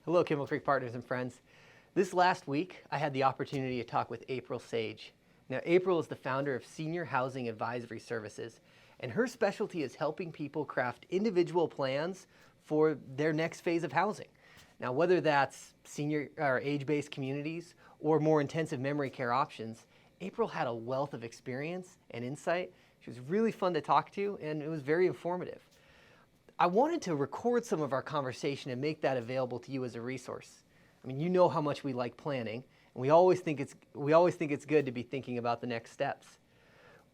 Hello, Kimball Creek partners and friends. This last week, I had the opportunity to talk with April Sage. Now, April is the founder of Senior Housing Advisory Services, and her specialty is helping people craft individual plans for their next phase of housing. Now, whether that's senior or age-based communities or more intensive memory care options, April had a wealth of experience and insight. She was really fun to talk to, and it was very informative. I wanted to record some of our conversation and make that available to you as a resource. I mean, you know how much we like planning, and we always think it's good to be thinking about the next steps.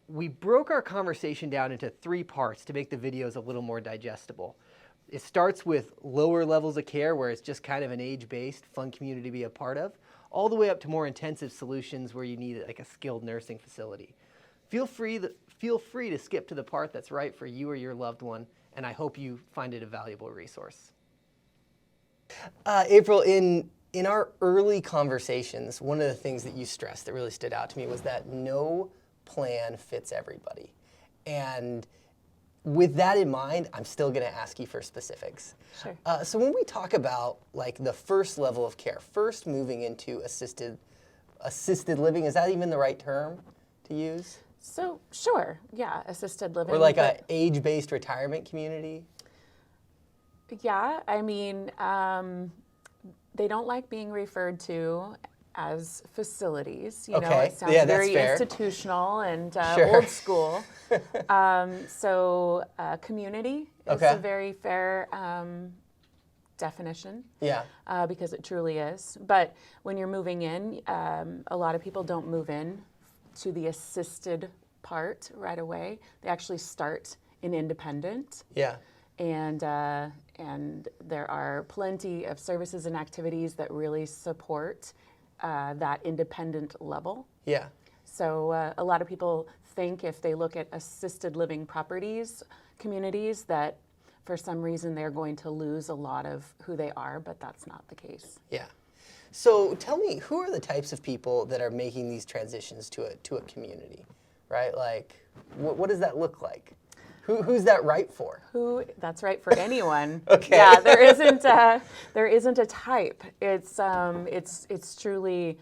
We broke our conversation down into 3 parts to make the videos a little more digestible. It starts with lower levels of care where it's just kind of an age-based, fun community to be a part of, all the way up to more intensive solutions where you need like a skilled nursing facility. Feel free to skip to the part that's right for you or your loved one, and I hope you find it a valuable resource. April, in our early conversations, one of the things that you stressed that really stood out to me was that no plan fits everybody. And with that in mind, I'm still going to ask you for specifics. Sure. So when we talk about like the first level of care, first moving into assisted living, is that even the right term to use? So, sure, yeah, assisted living. Or like an age-based retirement community? Yeah, I mean, they don't like being referred to as facilities. You know, it sounds very institutional and old school. So community is a very fair definition. Yeah. Because it truly is. But when you're moving in, a lot of people don't move in to the assisted part right away. They actually start in independent. Yeah. And there are plenty of services and activities that really support that independent level. Yeah. So a lot of people think if they look at assisted living communities, that for some reason they're going to lose a lot of who they are, but that's not the case. Yeah. So tell me, who are the types of people that are making these transitions to a community, right? Like, what does that look like? Who's that right for? That's right for anyone. Okay. Yeah, there isn't a type. It's truly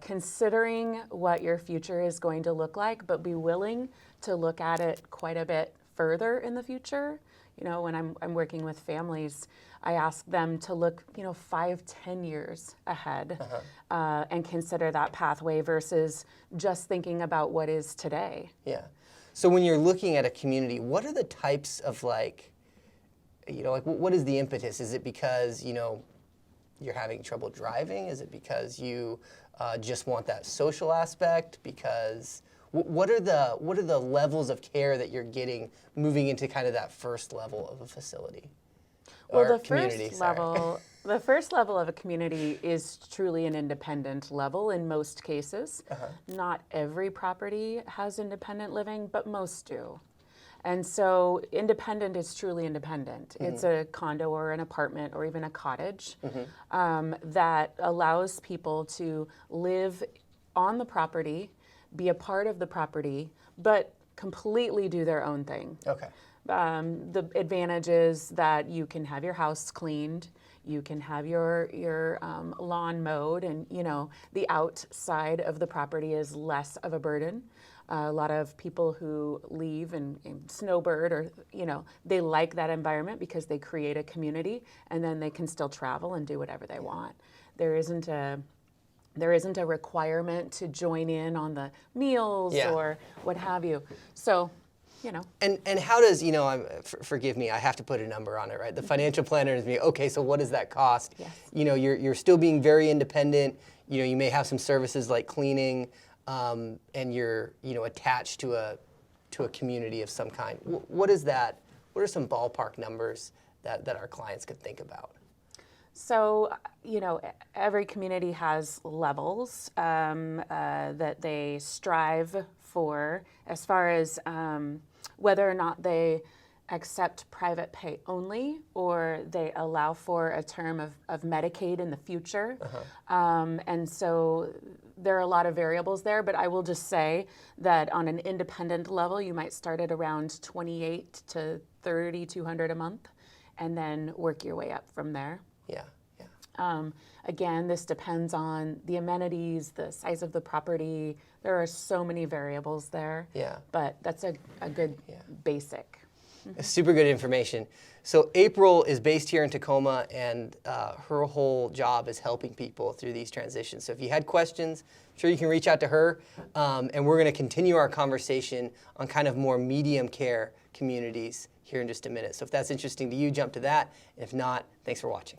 considering what your future is going to look like, but be willing to look at it quite a bit further in the future. You know, when I'm working with families, I ask them to look, 5-10 years ahead and consider that pathway versus just thinking about what is today. Yeah. So when you're looking at a community, what are the types of what is the impetus? Is it because, you're having trouble driving? Is it because you just want that social aspect? Because what are the levels of care that you're getting moving into kind of that first level of a facility? Well, the first level of a community is truly an independent level in most cases. Not every property has independent living, but most do. And so independent is truly independent. It's a condo or an apartment or even a cottage that allows people to live on the property, be a part of the property, but completely do their own thing. Okay. The advantage is that you can have your house cleaned, you can have your lawn mowed, and the outside of the property is less of a burden. A lot of people who leave and snowbird or they like that environment because they create a community, and then they can still travel and do whatever they want. There isn't a requirement to join in on the meals or what have you. So. And how does, forgive me, I have to put a number on it, right? The financial planner is me, okay, so what does that cost? Yes. You're still being very independent. You may have some services like cleaning, and you're, attached to a community of some kind. What is that? What are some ballpark numbers that our clients could think about? So, every community has levels that they strive for as far as whether or not they accept private pay only or they allow for a term of Medicaid in the future. And so there are a lot of variables there, but I will just say that on an independent level, you might start at around $2,800 to $3,200 a month and then work your way up from there. Yeah, yeah. Again, this depends on the amenities, the size of the property. There are so many variables there. Yeah. But that's a good basic. Super good information. So April is based here in Tacoma, and her whole job is helping people through these transitions. So if you had questions, I'm sure you can reach out to her, and we're going to continue our conversation on kind of more medium care communities here in just a minute. So if that's interesting to you, jump to that. If not, thanks for watching.